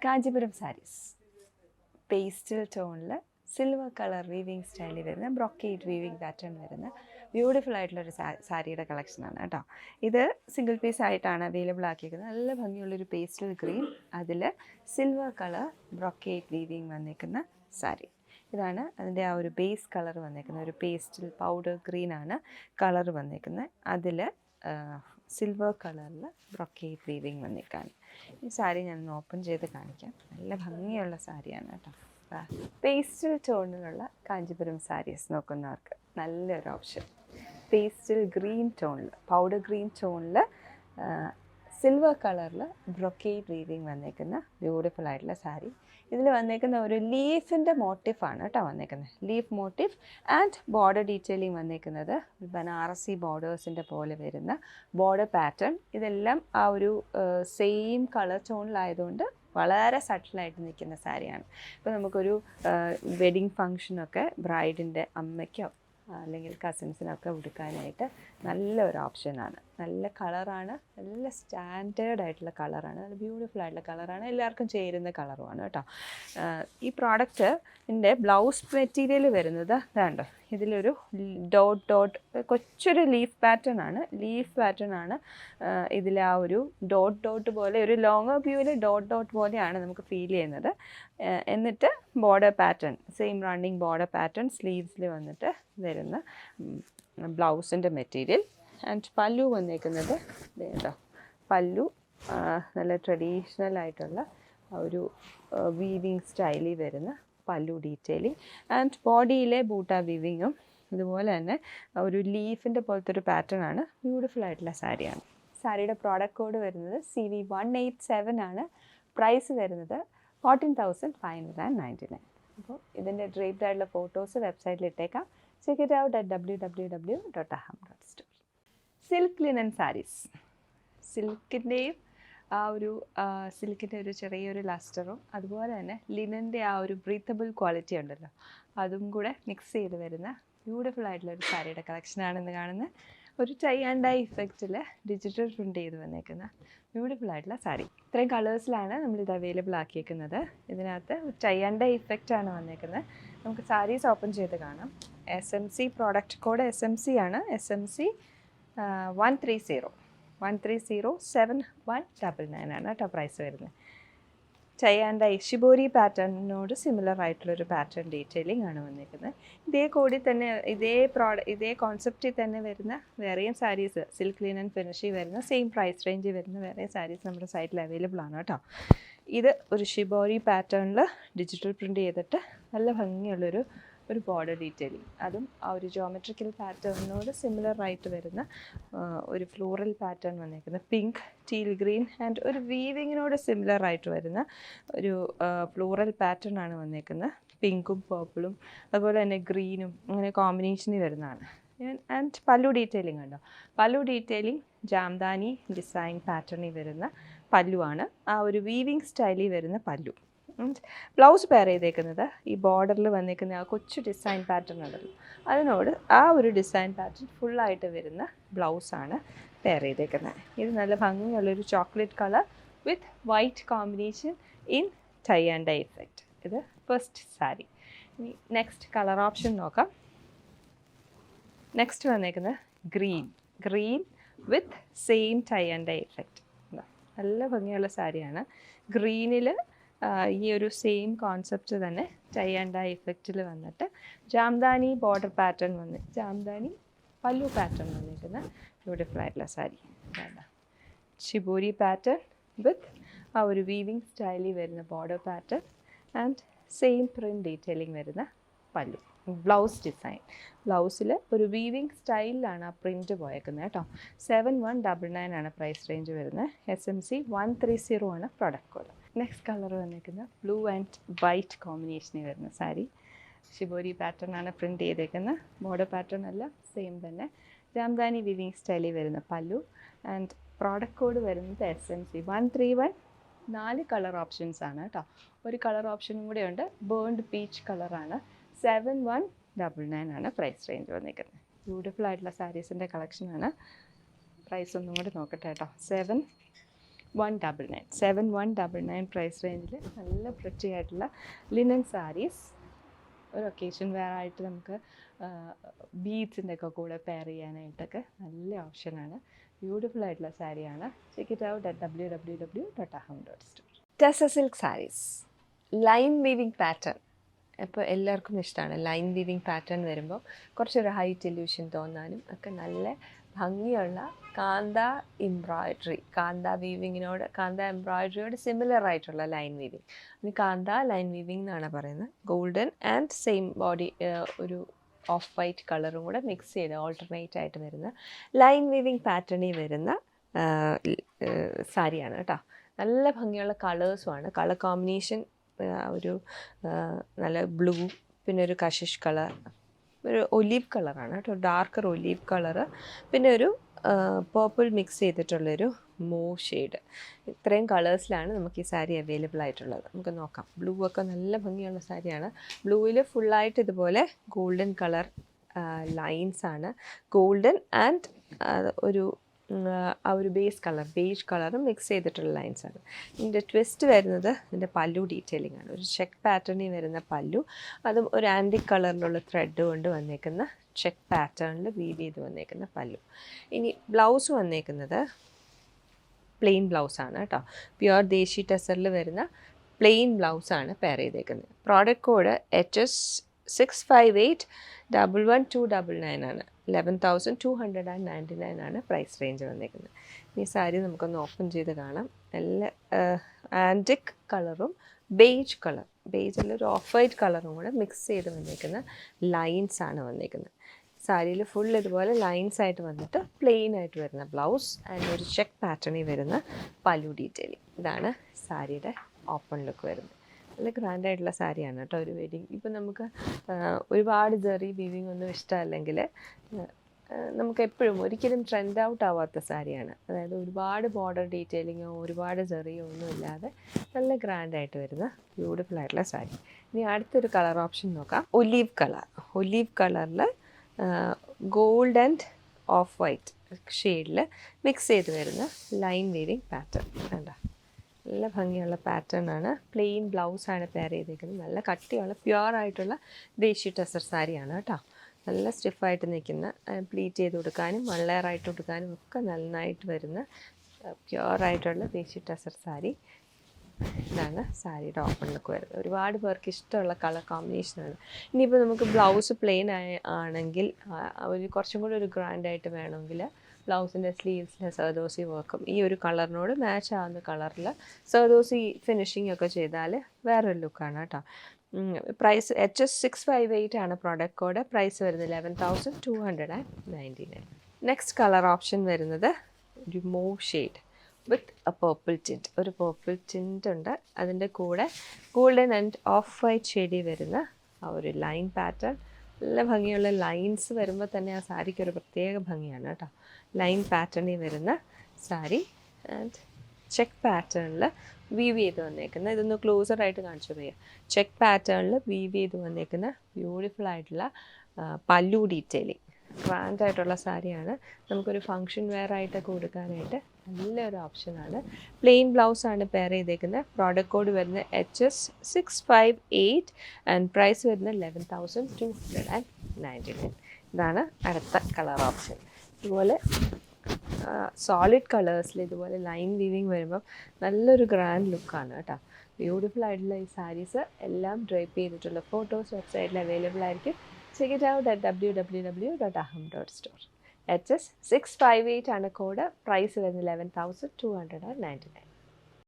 Kanchipuram saris pastel ടോണിൽ silver colour weaving സ്റ്റൈലിൽ വരുന്ന ബ്രൊക്കേറ്റ് വീവിങ് പാറ്റേൺ വരുന്ന ബ്യൂട്ടിഫുൾ ആയിട്ടുള്ളൊരു സാരിയുടെ കളക്ഷനാണ് കേട്ടോ. ഇത് സിംഗിൾ പീസ് ആയിട്ടാണ് അവൈലബിൾ ആക്കിയിരിക്കുന്നത്. നല്ല ഭംഗിയുള്ളൊരു പേസ്റ്റൽ ഗ്രീൻ, അതിൽ സിൽവർ കളർ ബ്രൊക്കേറ്റ് വീവിങ് വന്നിരിക്കുന്ന സാരി. ഇതാണ് അതിൻ്റെ ആ ഒരു ബേസ് കളർ വന്നിരിക്കുന്നത്. ഒരു പേസ്റ്റൽ പൗഡർ ഗ്രീനാണ് കളർ വന്നിരിക്കുന്നത്. അതിൽ സിൽവർ കളറിൽ ബ്രൊക്കേറ്റ് വീവിങ് വന്നിരിക്കുകയാണ്. ഈ സാരി ഞാനൊന്ന് ഓപ്പൺ ചെയ്ത് കാണിക്കാം. നല്ല ഭംഗിയുള്ള സാരിയാണ് കേട്ടോ. പേസ്റ്റൽ ടോണിലുള്ള കാഞ്ചീപുരം സാരീസ് നോക്കുന്നവർക്ക് നല്ലൊരു ഓപ്ഷൻ. പേസ്റ്റൽ ഗ്രീൻ ടോണിൽ, പൗഡർ ഗ്രീൻ ടോണിൽ സിൽവർ കളറിൽ ബ്രൊക്കേറ്റ് വീവിങ് വന്നേക്കുന്ന ബ്യൂട്ടിഫുൾ ആയിട്ടുള്ള സാരി. ഇതിൽ വന്നേക്കുന്ന ഒരു ലീഫിൻ്റെ മോട്ടീഫാണ് കേട്ടോ വന്നേക്കുന്നത്. Leaf motif and border detailing വന്നേക്കുന്നത് ബനാറസി ബോർഡേഴ്സിൻ്റെ പോലെ വരുന്ന ബോർഡർ പാറ്റേൺ. ഇതെല്ലാം ആ ഒരു സെയിം കളർ ടോണിലായതുകൊണ്ട് വളരെ സട്ടിലായിട്ട് നിൽക്കുന്ന സാരിയാണ്. ഇപ്പോൾ നമുക്കൊരു വെഡിങ് ഫങ്ഷനൊക്കെ ബ്രൈഡിൻ്റെ അമ്മയ്ക്കോ അല്ലെങ്കിൽ കസിൻസിനൊക്കെ ഉടുക്കാനായിട്ട് നല്ലൊരു ഓപ്ഷനാണ്. നല്ല കളറാണ്, നല്ല സ്റ്റാൻഡേർഡ് ആയിട്ടുള്ള കളറാണ്, നല്ല ബ്യൂട്ടിഫുൾ ആയിട്ടുള്ള കളറാണ്, എല്ലാവർക്കും ചേരുന്ന കളറുമാണ് കേട്ടോ. ഈ പ്രോഡക്റ്റിൻ്റെ ബ്ലൗസ് മെറ്റീരിയൽ വരുന്നത് ഇതാണ്ടോ, ഇതിലൊരു ഡോട്ട് കൊച്ചൊരു ലീഫ് പാറ്റേൺ ആണ്. ഇതിൽ ആ ഒരു ഡോട്ട് പോലെ ഒരു ലോങ്ങർ വ്യൂവിൽ ഡോട്ട് പോലെയാണ് നമുക്ക് ഫീൽ ചെയ്യുന്നത്. എന്നിട്ട് border pattern, same running border pattern സ്ലീവ്സിൽ വന്നിട്ട് വരുന്ന ബ്ലൗസിൻ്റെ മെറ്റീരിയൽ. ആൻഡ് പല്ലു വന്നേക്കുന്നത് കേട്ടോ, പല്ലു നല്ല ട്രഡീഷണൽ ആയിട്ടുള്ള ഒരു വീവിങ് സ്റ്റൈലിൽ വരുന്ന പല്ലു ഡീറ്റെയിലിംഗ്. ആൻഡ് ബോഡിയിലെ ബൂട്ട വീവിങ്ങും ഇതുപോലെ തന്നെ ഒരു ലീഫിൻ്റെ പോലത്തെ ഒരു പാറ്റേൺ ആണ്. ബ്യൂട്ടിഫുൾ ആയിട്ടുള്ള സാരിയാണ്. സാരിയുടെ പ്രോഡക്റ്റ് കോഡ് വരുന്നത് CV187 ആണ്. പ്രൈസ് വരുന്നത് 14,599. അപ്പോൾ ഇതിൻ്റെ ഡ്രേപ്ഡ് ആയിട്ടുള്ള ഫോട്ടോസ് വെബ്സൈറ്റിൽ ഇട്ടേക്കാം. Check it out at www.aham.store. Silk linen saris, സിൽക്കിൻ്റെയും ആ ഒരു സിൽക്കിൻ്റെ ഒരു ചെറിയൊരു ലസ്റ്ററും അതുപോലെ തന്നെ ലിനൻ്റെ ആ ഒരു ബ്രീത്തബിൾ ക്വാളിറ്റി ഉണ്ടല്ലോ, അതും കൂടെ മിക്സ് ചെയ്ത് വരുന്ന ബ്യൂട്ടിഫുൾ ആയിട്ടുള്ള ഒരു സാരിയുടെ കളക്ഷനാണെന്ന് കാണുന്നത്. ഒരു ടൈ ആൻഡ് ഡൈ ഇഫക്റ്റിൽ ഡിജിറ്റൽ പ്രിൻ്റ് ചെയ്ത് വന്നേക്കുന്ന ബ്യൂട്ടിഫുൾ ആയിട്ടുള്ള സാരി. ഇത്രയും കളേഴ്സിലാണ് നമ്മളിത് അവൈലബിൾ ആക്കിയേക്കുന്നത്. ഇതിനകത്ത് ടൈ ആൻഡ് ഡൈ ഇഫക്റ്റാണ് വന്നേക്കുന്നത്. നമുക്ക് സാരീസ് ഓപ്പൺ ചെയ്ത് കാണാം. SMC പ്രോഡക്റ്റ് കോഡ് SMC ആണ്. SMC 1307199 ആണ് കേട്ടോ പ്രൈസ് വരുന്നത്. ടൈ ആൻഡ് ഡൈ ഷിബോരി പാറ്റേണിനോട് സിമിലർ ആയിട്ടുള്ളൊരു പാറ്റേൺ ഡീറ്റെയിലിംഗ് ആണ് വന്നിരിക്കുന്നത്. ഇതേ കോഡിൽ തന്നെ ഇതേ കോൺസെപ്റ്റിൽ തന്നെ വരുന്ന വേറെയും സാരീസ്, സിൽക്ക് ലിനൻ ഫിനിഷിൽ വരുന്ന സെയിം പ്രൈസ് റേഞ്ചിൽ വരുന്ന വേറെ സാരീസ് നമ്മുടെ സൈറ്റിൽ അവൈലബിൾ ആണ് കേട്ടോ. ഇത് ഒരു ഷിബോരി പാറ്റേണിൽ ഡിജിറ്റൽ പ്രിൻ്റ് ചെയ്തിട്ട് നല്ല ഭംഗിയുള്ളൊരു ബോർഡർ ഡീറ്റെയിലിംഗ്, അതും ആ ഒരു ജോമെട്രിക്കൽ പാറ്റേണിനോട് സിമിലർ ആയിട്ട് വരുന്ന ഒരു ഫ്ലോറൽ പാറ്റേൺ വന്നേക്കുന്നത്. പിങ്ക്, ടീൽ ഗ്രീൻ ആൻഡ് ഒരു വീവിങ്ങിനോട് സിമിലർ ആയിട്ട് വരുന്ന ഒരു ഫ്ലോറൽ പാറ്റേൺ ആണ് വന്നേക്കുന്നത്. പിങ്കും പേർപ്പിളും അതുപോലെ തന്നെ ഗ്രീനും അങ്ങനെ കോമ്പിനേഷനിൽ വരുന്നതാണ്. ആൻഡ് പല്ലു ഡീറ്റെയിലിംഗ് ഉണ്ടോ, പല്ലു ഡീറ്റെയിലിംഗ് ജാംദാനി ഡിസൈൻ പാറ്റേണിൽ വരുന്ന പല്ലുവാണ്. ആ ഒരു വീവിങ് സ്റ്റൈലിൽ വരുന്ന പല്ലു. ബ്ലൗസ് പെയർ ചെയ്തേക്കുന്നത് ഈ ബോർഡറിൽ വന്നിരിക്കുന്ന ആ കൊച്ചു ഡിസൈൻ പാറ്റേൺ ഉണ്ടല്ലോ, അതിനോട് ആ ഒരു ഡിസൈൻ പാറ്റേൺ ഫുള്ളായിട്ട് വരുന്ന ബ്ലൗസാണ് പെയർ ചെയ്തേക്കുന്നത്. ഇത് നല്ല ഭംഗിയുള്ളൊരു chocolate colour with white combination in tie and dye effect. ഇത് ഫസ്റ്റ് സാരി. ഇനി നെക്സ്റ്റ് കളർ ഓപ്ഷൻ നോക്കാം. നെക്സ്റ്റ് വന്നേക്കുന്നത് green with same tie and dye effect. നല്ല ഭംഗിയുള്ള സാരിയാണ്. ഗ്രീനിൽ ഈ ഒരു സെയിം കോൺസെപ്റ്റ് തന്നെ ടൈ ആൻഡ് ഡൈ ഇഫക്റ്റിൽ വന്നിട്ട് ജാംദാനി ബോർഡർ പാറ്റേൺ ജാംദാനി പല്ലു പാറ്റേൺ വന്നിരിക്കുന്ന ബ്യൂട്ടിഫുൾ ആയിട്ടുള്ള സാരി. ഷിബോരി പാറ്റേൺ വിത്ത് ആ ഒരു വീവിങ് സ്റ്റൈലിൽ വരുന്ന border pattern and same print detailing വരുന്ന പല്ലു. ബ്ലൗസ് ഡിസൈൻ, ബ്ലൗസിൽ ഒരു വീവിങ് സ്റ്റൈലിലാണ് ആ പ്രിൻറ്റ് പോയേക്കുന്നത് കേട്ടോ. 7199 ആണ് പ്രൈസ് റേഞ്ച് വരുന്നത്. SMC 130 ആണ് പ്രൊഡക്റ്റ് കോഡ്. നെക്സ്റ്റ് കളർ വന്നിരിക്കുന്നത് ബ്ലൂ ആൻഡ് വൈറ്റ് കോമ്പിനേഷനിൽ വരുന്ന സാരി. ഷിബോരി പാറ്റേൺ ആണ് പ്രിൻറ്റ് ചെയ്തേക്കുന്നത്. ബോർഡർ പാറ്റേൺ അല്ല, സെയിം തന്നെ ജാംദാനി വിവിങ് സ്റ്റൈലിൽ വരുന്ന പല്ലു. ആൻഡ് പ്രോഡക്റ്റ് കോഡ് വരുന്നത് SMC 131. 4 കളർ ഓപ്ഷൻസ് ആണ് കേട്ടോ. ഒരു കളർ ഓപ്ഷനും കൂടെ ഉണ്ട്, ബേൺഡ് പീച്ച് കളറാണ്. 7199 ആണ് പ്രൈസ് റേഞ്ച് വന്നിരിക്കുന്നത്. ബ്യൂട്ടിഫുൾ ആയിട്ടുള്ള സാരീസിൻ്റെ കളക്ഷനാണ്. പ്രൈസ് ഒന്നും കൂടി നോക്കട്ടെ കേട്ടോ. 199 7199 പ്രൈസ് റേഞ്ചിൽ നല്ല പ്രിറ്റി ആയിട്ടുള്ള ലിനൻ സാരീസ്. ഒരു ഒക്കേഷൻ വെയർ ആയിട്ട് നമുക്ക് ബീഡ്സിൻ്റെ ഒക്കെ കൂടെ പെയർ ചെയ്യാനായിട്ടൊക്കെ നല്ല ഓപ്ഷനാണ്. ബ്യൂട്ടിഫുൾ ആയിട്ടുള്ള സാരിയാണ്. Check it out at www.aham.store. ടെസ silk saris, line weaving pattern. ഇപ്പോൾ എല്ലാവർക്കും ഇഷ്ടമാണ് ലൈൻ വീവിങ് പാറ്റേൺ വരുമ്പോൾ കുറച്ചൊരു ഹൈറ്റ് ഇല്യൂഷൻ തോന്നാനും ഒക്കെ നല്ല ഭംഗിയുള്ള കാന്ത എംബ്രോയ്ഡറി, കാന്ത വീവിങ്ങിനോട്, കാന്ത എംബ്രോയ്ഡറിയോട് സിമിലർ ആയിട്ടുള്ള ലൈൻ വീവിങ്. ഇനി കാന്ത ലൈൻ വീവിങ് എന്നാണ് പറയുന്നത്. ഗോൾഡൻ ആൻഡ് സെയിം ബോഡി ഒരു ഓഫ് വൈറ്റ് കളറും കൂടെ മിക്സ് ചെയ്ത് ഓൾട്ടർനേറ്റ് ആയിട്ട് വരുന്ന ലൈൻ വീവിങ് പാറ്റേണിൽ വരുന്ന സാരിയാണ് കേട്ടോ. നല്ല ഭംഗിയുള്ള കളേഴ്സുമാണ്. കളർ കോമ്പിനേഷൻ ഒരു നല്ല ബ്ലൂ, പിന്നെ ഒരു കഷിഷ് കളർ, ഒരു ഒലീവ് കളറാണ് കേട്ടോ, ഡാർക്കർ ഒലീവ് കളറ്, പിന്നെ ഒരു പേർപ്പിൾ മിക്സ് ചെയ്തിട്ടുള്ളൊരു മൂവ് ഷെയ്ഡ്. ഇത്രയും കളേഴ്സിലാണ് നമുക്ക് ഈ സാരി അവൈലബിൾ ആയിട്ടുള്ളത്. നമുക്ക് നോക്കാം. ബ്ലൂ ഒക്കെ നല്ല ഭംഗിയുള്ള സാരിയാണ്. ബ്ലൂവിൽ ഫുള്ളായിട്ട് ഇതുപോലെ ഗോൾഡൻ കളർ ലൈൻസാണ്. ഗോൾഡൻ ആൻഡ് ഒരു ആ ഒരു ബേസ് കളർ, ബേജ് കളറും മിക്സ് ചെയ്തിട്ടുള്ള ലൈൻസാണ്. ഇതിൻ്റെ ട്വിസ്റ്റ് വരുന്നത് ഇതിൻ്റെ പല്ലു ഡീറ്റെയിലിംഗ് ആണ്. ഒരു ചെക്ക് പാറ്റേണിൽ വരുന്ന പല്ലു, അതും ഒരു ആൻറ്റിക് കളറിലുള്ള ത്രെഡ് കൊണ്ട് വന്നേക്കുന്ന ചെക്ക് പാറ്റേണിൽ വീവ് ചെയ്ത് വന്നേക്കുന്ന പല്ലു. ഇനി ബ്ലൗസ് വന്നേക്കുന്നത് പ്ലെയിൻ ബ്ലൗസാണ് കേട്ടോ. പ്യുവർ ദേശി ടെസറിൽ വരുന്ന പ്ലെയിൻ ബ്ലൗസാണ് പെയർ ചെയ്തേക്കുന്നത്. പ്രോഡക്റ്റ് കോഡ് HS65811299 ആണ്. 11,299 ആണ് പ്രൈസ് റേഞ്ച് വന്നേക്കുന്നത്. ഈ സാരി നമുക്കൊന്ന് ഓപ്പൺ ചെയ്ത് കാണാം. നല്ല ആൻറ്റിക് കളറും ബേജ് കളർ, ബേജിൽ ഒരു ഓഫ് വൈറ്റ് കളറും കൂടെ മിക്സ് ചെയ്ത് വന്നേക്കുന്ന ലൈൻസാണ് വന്നേക്കുന്നത്. സാരിയിൽ ഫുൾ ഇതുപോലെ ലൈൻസ് ആയിട്ട് വന്നിട്ട് പ്ലെയിൻ ആയിട്ട് വരുന്ന ബ്ലൗസ് ആൻഡ് ഒരു ചെക്ക് പാറ്റേണിൽ വരുന്ന പല്ലു ഡീറ്റെയിലിംഗ്. ഇതാണ് സാരിയുടെ ഓപ്പൺ ലുക്ക് വരുന്നത്. നല്ല ഗ്രാൻഡായിട്ടുള്ള സാരിയാണ് കേട്ടോ. ഒരു വെഡിങ് ഇപ്പം നമുക്ക് ഒരുപാട് ജെറി വീവിങ് ഒന്നും ഇഷ്ടമല്ലെങ്കിൽ നമുക്ക് എപ്പോഴും ഒരിക്കലും ട്രെൻഡ് ഔട്ട് ആവാത്ത സാരിയാണ്. അതായത് ഒരുപാട് ബോർഡർ ഡീറ്റെയിലിങ്ങോ ഒരുപാട് ജെറിയോ ഒന്നും ഇല്ലാതെ നല്ല ഗ്രാൻഡായിട്ട് വരുന്ന ബ്യൂട്ടിഫുൾ ആയിട്ടുള്ള സാരി. ഇനി അടുത്തൊരു കളർ ഓപ്ഷൻ നോക്കാം. Olive colour. ഒലീവ് കളറിൽ ഗോൾഡ് ആൻഡ് ഓഫ് വൈറ്റ് ഷെയ്ഡിൽ മിക്സ് ചെയ്ത് വരുന്ന ലൈൻ വീവിങ് പാറ്റേൺ. വേണ്ട, നല്ല ഭംഗിയുള്ള പാറ്റേൺ ആണ്. പ്ലെയിൻ ബ്ലൗസാണ് പെയർ ചെയ്തേക്കുന്നത്. നല്ല കട്ടിയുള്ള പ്യുവർ ആയിട്ടുള്ള ദേശി ടെസർ സാരിയാണ് കേട്ടോ. നല്ല സ്റ്റിഫായിട്ട് നിൽക്കുന്ന, പ്ലീറ്റ് ചെയ്ത് കൊടുക്കാനും വൺ ലെയർ ആയിട്ട് കൊടുക്കാനും ഒക്കെ നന്നായിട്ട് വരുന്ന പ്യുവറായിട്ടുള്ള ദേശി ടെസർ സാരി. ഇതാണ് സാരിയുടെ ഓപ്പൺ ലുക്ക് വരുന്നത്. ഒരുപാട് പേർക്ക് ഇഷ്ടമുള്ള കളർ കോമ്പിനേഷനാണ്. ഇനിയിപ്പോൾ നമുക്ക് ബ്ലൗസ് പ്ലെയിൻ ആണെങ്കിൽ ഒരു കുറച്ചും കൂടി ഒരു ഗ്രാൻഡായിട്ട് വേണമെങ്കിൽ ബ്ലൗസിൻ്റെ സ്ലീവ്സിൽ സർദോസി വർക്കും ഈ ഒരു കളറിനോട് മാച്ച് ആവുന്ന കളറിൽ സർദോസി ഫിനിഷിംഗ് ഒക്കെ ചെയ്താൽ വേറൊരു ലുക്കാണ് കേട്ടോ. പ്രൈസ് HS658 ആണ് പ്രോഡക്റ്റ് കോഡ്. പ്രൈസ് വരുന്നത് 11,299. നെക്സ്റ്റ് കളർ ഓപ്ഷൻ വരുന്നത് ഒരു move shade with a purple tint. ഒരു പേർപ്പിൾ ടിൻറ്റ് ഉണ്ട്. അതിൻ്റെ കൂടെ ഗോൾഡൻ ആൻഡ് ഓഫ് വൈറ്റ് ഷെയ്ഡിൽ വരുന്ന ആ ഒരു ലൈൻ പാറ്റേൺ. നല്ല ഭംഗിയുള്ള ലൈൻസ് വരുമ്പോൾ തന്നെ ആ സാരിക്ക് ഒരു പ്രത്യേക ഭംഗിയാണ് കേട്ടോ. ലൈൻ പാറ്റേണിൽ വരുന്ന സാരി ആൻഡ് ചെക്ക് പാറ്റേണിൽ വീവ് ചെയ്ത് വന്നേക്കുന്ന, ഇതൊന്ന് ക്ലോസറായിട്ട് കാണിച്ചു തരിക. ചെക്ക് പാറ്റേണിൽ വീവ് ചെയ്ത് വന്നേക്കുന്ന ബ്യൂട്ടിഫുൾ ആയിട്ടുള്ള പല്ലു ഡീറ്റെയിലിംഗ്. ഗ്രാൻഡായിട്ടുള്ള സാരിയാണ്. നമുക്കൊരു ഫങ്ഷൻ വെയർ ആയിട്ടൊക്കെ കൊടുക്കാനായിട്ട് നല്ലൊരു ഓപ്ഷനാണ്. പ്ലെയിൻ ബ്ലൗസാണ് പെയർ ചെയ്തേക്കുന്നത്. പ്രോഡക്റ്റ് കോഡ് വരുന്നത് HS658 ആൻഡ് പ്രൈസ് വരുന്നത് 11,299. ഇതാണ് അടുത്ത കളർ ഓപ്ഷൻ. ഇതുപോലെ സോളിഡ് കളേഴ്സിൽ ഇതുപോലെ ലൈൻ വീവിങ് വരുമ്പം നല്ലൊരു ഗ്രാൻഡ് ലുക്കാണ് കേട്ടോ. ബ്യൂട്ടിഫുൾ ആയിട്ടുള്ള ഈ സാരീസ് എല്ലാം ഡ്രൈപ്പ് ചെയ്തിട്ടുള്ള ഫോട്ടോസ് വെബ്സൈറ്റിൽ അവൈലബിൾ ആയിരിക്കും. Check it out at www.aham.store. HS658 ആണ് കോഡ്. പ്രൈസ് വരുന്നത് 11,299.